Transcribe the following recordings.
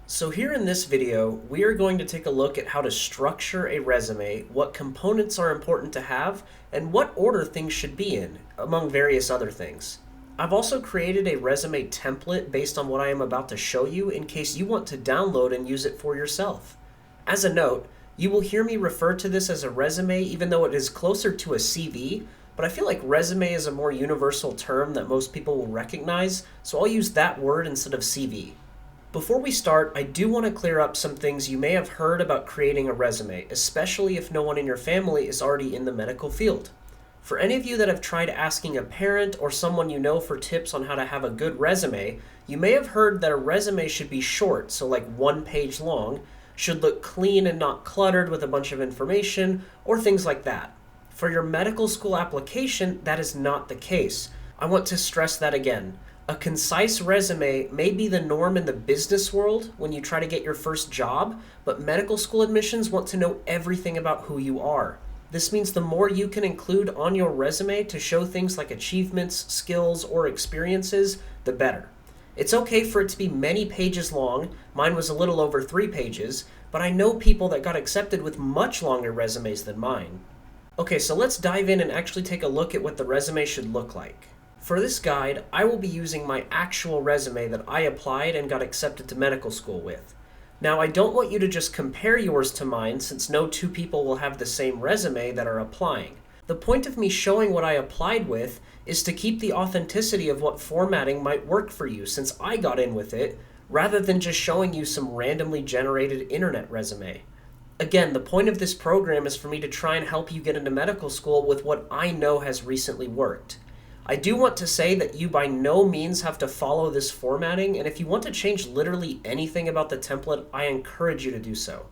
So here in this video, we are going to take a look at how to structure a resume, what components are important to have, and what order things should be in, among various other things. I've also created a resume template based on what I am about to show you in case you want to download and use it for yourself. As a note, you will hear me refer to this as a resume even though it is closer to a CV, but I feel like resume is a more universal term that most people will recognize, so I'll use that word instead of CV. Before we start, I do want to clear up some things you may have heard about creating a resume, especially if no one in your family is already in the medical field. For any of you that have tried asking a parent or someone you know for tips on how to have a good resume, you may have heard that a resume should be short, so like 1 page long, should look clean and not cluttered with a bunch of information, or things like that. For your medical school application, that is not the case. I want to stress that again. A concise resume may be the norm in the business world when you try to get your first job, but medical school admissions want to know everything about who you are. This means the more you can include on your resume to show things like achievements, skills, or experiences, the better. It's okay for it to be many pages long. Mine was a little over 3 pages, but I know people that got accepted with much longer resumes than mine. Okay, so let's dive in and actually take a look at what the resume should look like. For this guide, I will be using my actual resume that I applied and got accepted to medical school with. Now, I don't want you to just compare yours to mine since no two people will have the same resume that are applying. The point of me showing what I applied with is to keep the authenticity of what formatting might work for you since I got in with it, rather than just showing you some randomly generated internet resume. Again, the point of this program is for me to try and help you get into medical school with what I know has recently worked. I do want to say that you by no means have to follow this formatting, and if you want to change literally anything about the template, I encourage you to do so.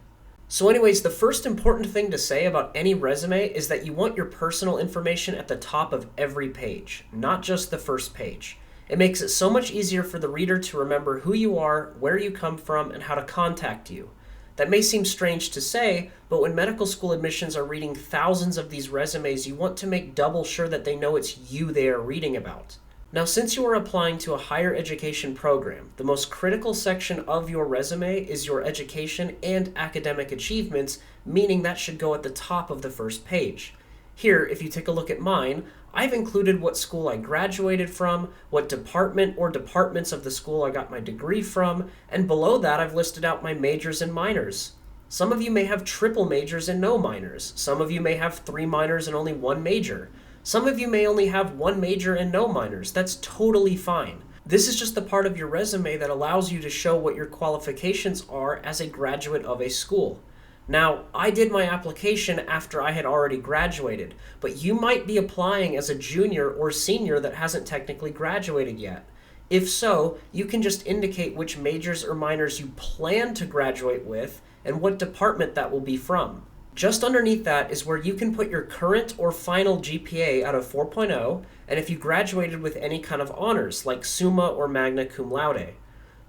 So anyways, the first important thing to say about any resume is that you want your personal information at the top of every page, not just the first page. It makes it so much easier for the reader to remember who you are, where you come from, and how to contact you. That may seem strange to say, but when medical school admissions are reading thousands of these resumes, you want to make double sure that they know it's you they are reading about. Now, since you are applying to a higher education program, the most critical section of your resume is your education and academic achievements, meaning that should go at the top of the first page. Here, if you take a look at mine, I've included what school I graduated from, what department or departments of the school I got my degree from, and below that I've listed out my majors and minors. Some of you may have triple majors and no minors. Some of you may have 3 minors and only 1 major. Some of you may only have 1 major and no minors. That's totally fine. This is just the part of your resume that allows you to show what your qualifications are as a graduate of a school. Now, I did my application after I had already graduated, but you might be applying as a junior or senior that hasn't technically graduated yet. If so, you can just indicate which majors or minors you plan to graduate with and what department that will be from. Just underneath that is where you can put your current or final GPA out of 4.0, and if you graduated with any kind of honors like Summa or Magna Cum Laude.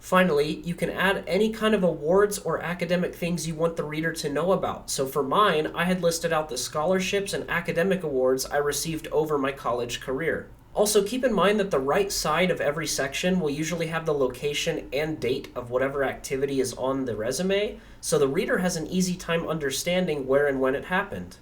Finally, you can add any kind of awards or academic things you want the reader to know about. So for mine, I had listed out the scholarships and academic awards I received over my college career. Also, keep in mind that the right side of every section will usually have the location and date of whatever activity is on the resume, so the reader has an easy time understanding where and when it happened.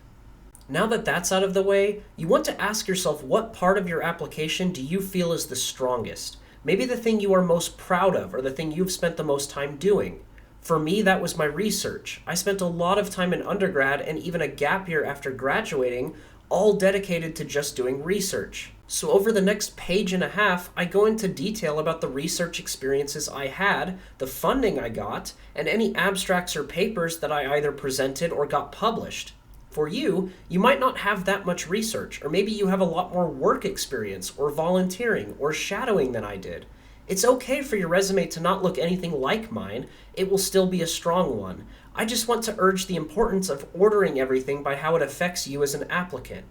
Now that that's out of the way, you want to ask yourself what part of your application do you feel is the strongest? Maybe the thing you are most proud of or the thing you've spent the most time doing. For me, that was my research. I spent a lot of time in undergrad and even a gap year after graduating, all dedicated to just doing research. So over the next page and a half, I go into detail about the research experiences I had, the funding I got, and any abstracts or papers that I either presented or got published. For you, you might not have that much research, or maybe you have a lot more work experience, or volunteering, or shadowing than I did. It's okay for your resume to not look anything like mine, it will still be a strong one. I just want to urge the importance of ordering everything by how it affects you as an applicant.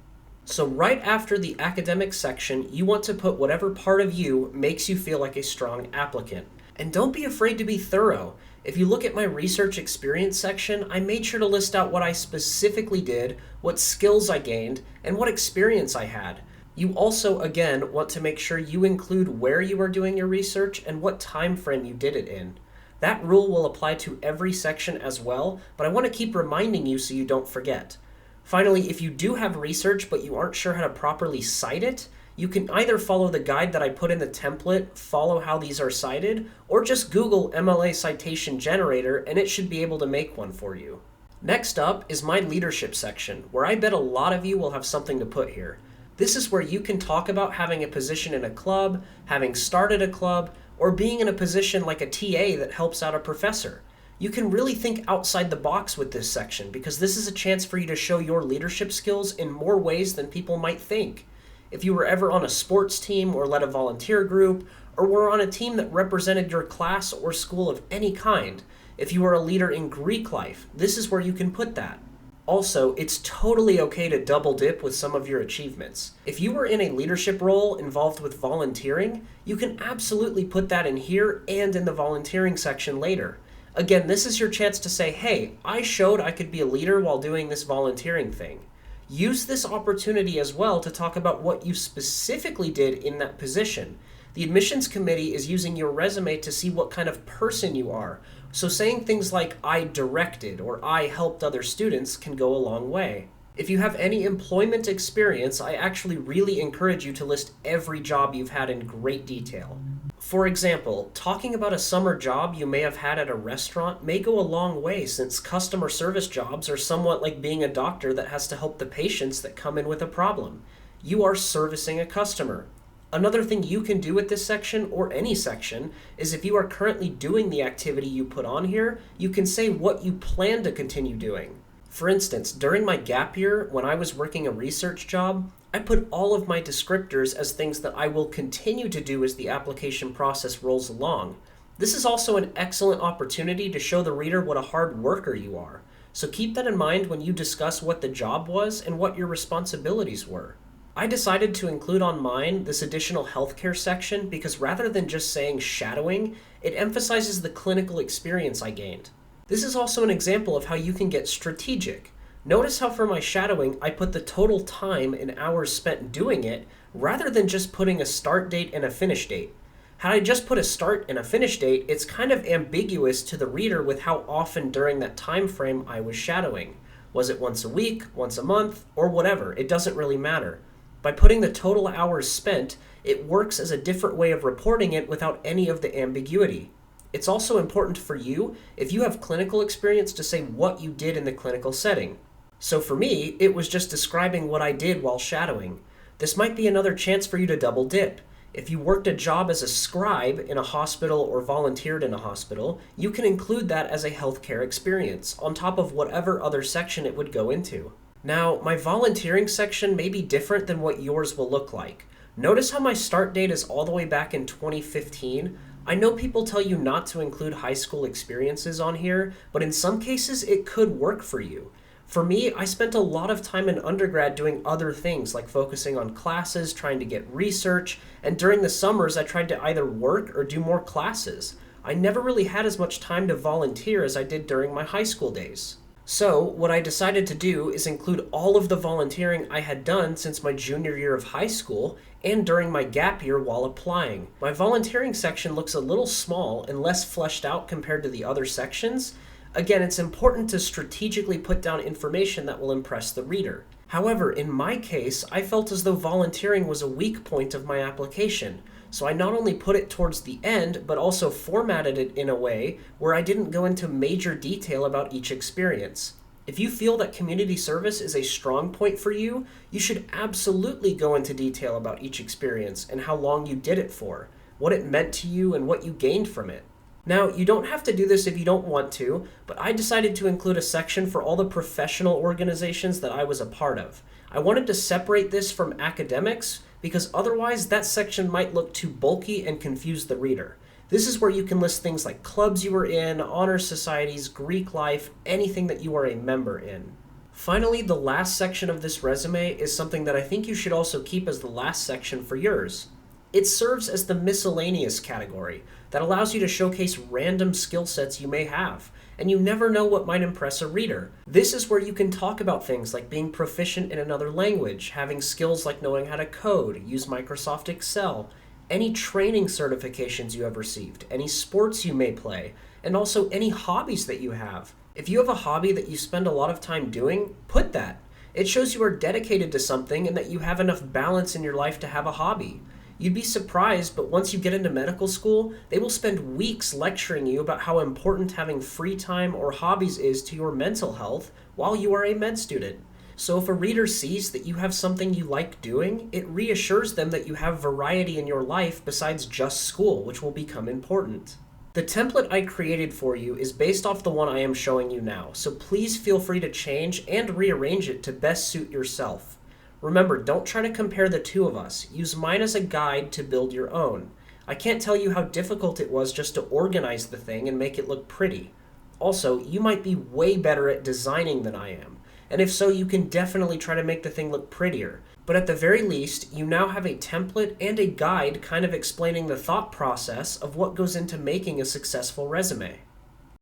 So right after the academic section, you want to put whatever part of you makes you feel like a strong applicant. And don't be afraid to be thorough. If you look at my research experience section, I made sure to list out what I specifically did, what skills I gained, and what experience I had. You also, again, want to make sure you include where you are doing your research and what time frame you did it in. That rule will apply to every section as well, but I want to keep reminding you so you don't forget. Finally, if you do have research but you aren't sure how to properly cite it, you can either follow the guide that I put in the template, follow how these are cited, or just Google MLA Citation Generator and it should be able to make one for you. Next up is my leadership section, where I bet a lot of you will have something to put here. This is where you can talk about having a position in a club, having started a club, or being in a position like a TA that helps out a professor. You can really think outside the box with this section because this is a chance for you to show your leadership skills in more ways than people might think. If you were ever on a sports team or led a volunteer group, or were on a team that represented your class or school of any kind, if you are a leader in Greek life, this is where you can put that. Also, it's totally okay to double dip with some of your achievements. If you were in a leadership role involved with volunteering, you can absolutely put that in here and in the volunteering section later. Again, this is your chance to say, hey, I showed I could be a leader while doing this volunteering thing. Use this opportunity as well to talk about what you specifically did in that position. The admissions committee is using your resume to see what kind of person you are. So saying things like, I directed or I helped other students can go a long way. If you have any employment experience, I actually really encourage you to list every job you've had in great detail. For example, talking about a summer job you may have had at a restaurant may go a long way since customer service jobs are somewhat like being a doctor that has to help the patients that come in with a problem. You are servicing a customer. Another thing you can do with this section, or any section, is if you are currently doing the activity you put on here, you can say what you plan to continue doing. For instance, during my gap year, when I was working a research job, I put all of my descriptors as things that I will continue to do as the application process rolls along. This is also an excellent opportunity to show the reader what a hard worker you are. So keep that in mind when you discuss what the job was and what your responsibilities were. I decided to include on mine this additional healthcare section because rather than just saying shadowing, it emphasizes the clinical experience I gained. This is also an example of how you can get strategic. Notice how for my shadowing, I put the total time in hours spent doing it rather than just putting a start date and a finish date. Had I just put a start and a finish date, it's kind of ambiguous to the reader with how often during that time frame I was shadowing. Was it once a week, once a month, or whatever? It doesn't really matter. By putting the total hours spent, it works as a different way of reporting it without any of the ambiguity. It's also important for you, if you have clinical experience, to say what you did in the clinical setting. So for me, it was just describing what I did while shadowing. This might be another chance for you to double dip. If you worked a job as a scribe in a hospital or volunteered in a hospital, you can include that as a healthcare experience, on top of whatever other section it would go into. Now, my volunteering section may be different than what yours will look like. Notice how my start date is all the way back in 2015. I know people tell you not to include high school experiences on here, but in some cases it could work for you. For me, I spent a lot of time in undergrad doing other things like focusing on classes, trying to get research, and during the summers I tried to either work or do more classes. I never really had as much time to volunteer as I did during my high school days. So, what I decided to do is include all of the volunteering I had done since my junior year of high school and during my gap year while applying. My volunteering section looks a little small and less fleshed out compared to the other sections. Again, it's important to strategically put down information that will impress the reader. However, in my case, I felt as though volunteering was a weak point of my application. So I not only put it towards the end, but also formatted it in a way where I didn't go into major detail about each experience. If you feel that community service is a strong point for you, you should absolutely go into detail about each experience and how long you did it for, what it meant to you, and what you gained from it. Now, you don't have to do this if you don't want to, but I decided to include a section for all the professional organizations that I was a part of. I wanted to separate this from academics because otherwise that section might look too bulky and confuse the reader. This is where you can list things like clubs you were in, honor societies, Greek life, anything that you are a member in. Finally, the last section of this resume is something that I think you should also keep as the last section for yours. It serves as the miscellaneous category that allows you to showcase random skill sets you may have, and you never know what might impress a reader. This is where you can talk about things like being proficient in another language, having skills like knowing how to code, use Microsoft Excel, any training certifications you have received, any sports you may play, and also any hobbies that you have. If you have a hobby that you spend a lot of time doing, put that. It shows you are dedicated to something and that you have enough balance in your life to have a hobby. You'd be surprised, but once you get into medical school, they will spend weeks lecturing you about how important having free time or hobbies is to your mental health while you are a med student. So if a reader sees that you have something you like doing, it reassures them that you have variety in your life besides just school, which will become important. The template I created for you is based off the one I am showing you now, so please feel free to change and rearrange it to best suit yourself. Remember, don't try to compare the two of us. Use mine as a guide to build your own. I can't tell you how difficult it was just to organize the thing and make it look pretty. Also, you might be way better at designing than I am, and if so, you can definitely try to make the thing look prettier. But at the very least, you now have a template and a guide kind of explaining the thought process of what goes into making a successful resume.